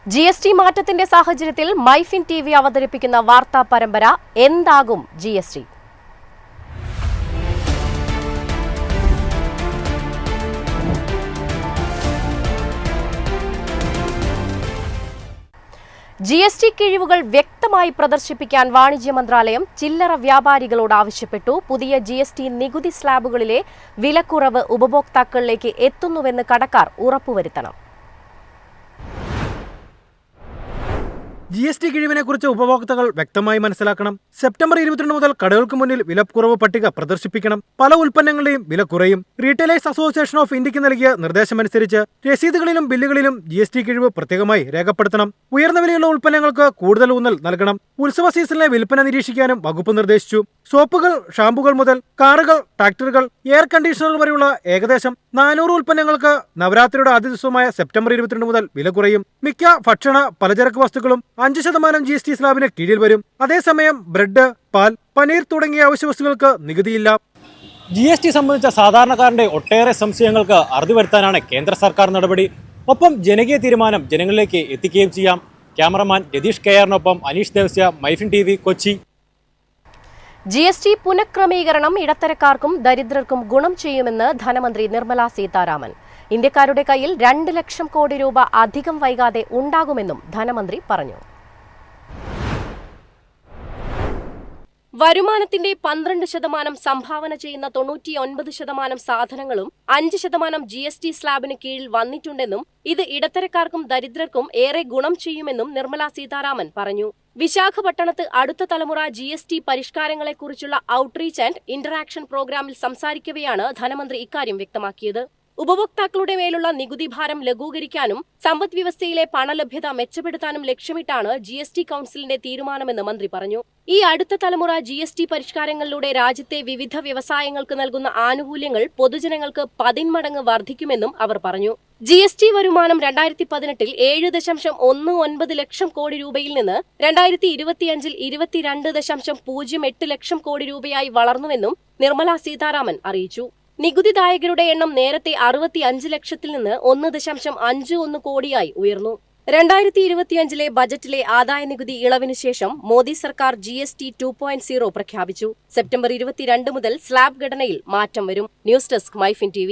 GST മാറ്റത്തിന്റെ സാഹചര്യത്തിൽ MyFin TV അവതരിപ്പിക്കുന്ന വാർത്താ പരമ്പര എന്താകും GST? GST കിഴിവുകൾ വ്യക്തമായി പ്രദർശിപ്പിക്കാൻ വാണിജ്യ മന്ത്രാലയം ചില്ലറ വ്യാപാരികളോട് ആവശ്യപ്പെട്ടു. പുതിയ GST നികുതി സ്ലാബുകളിലെ വിലക്കുറവ് ഉപഭോക്താക്കളിലേക്ക് എത്തുന്നുവെന്ന് കടക്കാർ ഉറപ്പുവരുത്തണം. GST കിഴിവിനെക്കുറിച്ച് ഉപഭോക്താക്കൾ വ്യക്തമായി മനസ്സിലാക്കണം. സെപ്റ്റംബർ 22 മുതൽ കടകൾക്ക് മുന്നിൽ വിലക്കുറവ് പട്ടിക പ്രദർശിപ്പിക്കണം. പല ഉൽപ്പന്നങ്ങളുടെയും വില കുറയും. റീറ്റെയിലേഴ്സ് അസോസിയേഷൻ ഓഫ് ഇന്ത്യക്ക് നൽകിയ നിർദ്ദേശമനുസരിച്ച് രസീതുകളിലും ബില്ലുകളിലും GST കിഴിവ് പ്രത്യേകമായി രേഖപ്പെടുത്തണം. ഉയർന്ന വിലയുള്ള ഉൽപ്പന്നങ്ങൾക്ക് കൂടുതൽ ഊന്നൽ നൽകണം. ഉത്സവ സീസണിലെ വിൽപ്പന നിരീക്ഷിക്കാനും വകുപ്പ് നിർദ്ദേശിച്ചു. സോപ്പുകൾ, ഷാമ്പുകൾ മുതൽ കാറുകൾ, ട്രാക്ടറുകൾ, എയർ കണ്ടീഷണർ വരെയുള്ള ഏകദേശം 400 ഉൽപ്പന്നങ്ങൾക്ക് നവരാത്രിയുടെ ആദ്യ ദിവസമായ സെപ്റ്റംബർ 22 മുതൽ വില കുറയും. മിക്ക ഭക്ഷണ പലചരക്ക് വസ്തുക്കളും 5% GST സ്ലാബിന് കീഴിൽ വരും. അതേസമയം ബ്രെഡ്, പാൽ, പനീർ തുടങ്ങിയ അവശ്യവസ്തുക്കൾക്ക് നികുതിയില്ല. GST സംബന്ധിച്ച സാധാരണക്കാരന്റെ ഒട്ടേറെ സംശയങ്ങൾക്ക് അറുതി വരുത്താനാണ് കേന്ദ്ര സർക്കാർ നടപടി. ഒപ്പം ജനകീയ തീരുമാനം ജനങ്ങളിലേക്ക് എത്തിക്കുകയും ചെയ്യാം. ക്യാമറമാൻ രതീഷ് കെയറിനൊപ്പം അനീഷ് ദേവസ്യ, മൈഫിൻ TV, കൊച്ചി. GST പുനഃക്രമീകരണം ഇടത്തരക്കാർക്കും ദരിദ്രർക്കും ഗുണം ചെയ്യുമെന്ന് ധനമന്ത്രി നിർമ്മല സീതാരാമൻ. ഇന്ത്യക്കാരുടെ കയ്യിൽ 2 ലക്ഷം കോടി രൂപ അധികം വൈകാതെ ഉണ്ടാകുമെന്നും ധനമന്ത്രി പറഞ്ഞു. വരുമാനത്തിന്റെ 12% സംഭാവന ചെയ്യുന്ന 99% സാധനങ്ങളും 5% GST സ്ലാബിന് കീഴിൽ വന്നിട്ടുണ്ടെന്നും ഇത് ഇടത്തരക്കാർക്കും ദരിദ്രർക്കും ഏറെ ഗുണം ചെയ്യുമെന്നും നിർമ്മല സീതാരാമൻ പറഞ്ഞു. വിശാഖപട്ടണത്ത് അടുത്ത തലമുറ GST പരിഷ്കാരങ്ങളെക്കുറിച്ചുള്ള ഔട്ട്റീച്ച് ആൻഡ് ഇന്ററാക്ഷൻ പ്രോഗ്രാമിൽ സംസാരിക്കവെയാണ് ധനമന്ത്രി ഇക്കാര്യം വ്യക്തമാക്കിയത്. ഉപഭോക്താക്കളുടെ മേലുള്ള നികുതി ഭാരം ലഘൂകരിക്കാനും സമ്പദ് വ്യവസ്ഥയിലെ പണലഭ്യത മെച്ചപ്പെടുത്താനും ലക്ഷ്യമിട്ടാണ് GST കൌൺസിലിന്റെ തീരുമാനമെന്ന് മന്ത്രി പറഞ്ഞു. ഈ അടുത്ത തലമുറ GST പരിഷ്കാരങ്ങളിലൂടെ രാജ്യത്തെ വിവിധ വ്യവസായങ്ങൾക്ക് നൽകുന്ന ആനുകൂല്യങ്ങൾ പൊതുജനങ്ങൾക്ക് 10 മടങ്ങ് വർദ്ധിക്കുമെന്നും അവർ പറഞ്ഞു. GST വരുമാനം 2018-ൽ 7.19 ലക്ഷം കോടി രൂപയിൽ നിന്ന് 2025-ൽ 22.08 ലക്ഷം കോടി രൂപയായി വളർന്നുവെന്നും നിർമ്മല സീതാരാമൻ അറിയിച്ചു. നികുതിദായകരുടെ എണ്ണം നേരത്തെ 65 ലക്ഷത്തിൽ നിന്ന് 1.51 കോടിയായി ഉയർന്നു. 2025-ലെ ബജറ്റിലെ ആദായനികുതി ഇളവിനു ശേഷം മോദി സർക്കാർ GST 2.0 പ്രഖ്യാപിച്ചു. സെപ്റ്റംബർ 22 മുതൽ സ്ലാബ് ഘടനയിൽ മാറ്റം വരും. News desk, MyFin TV.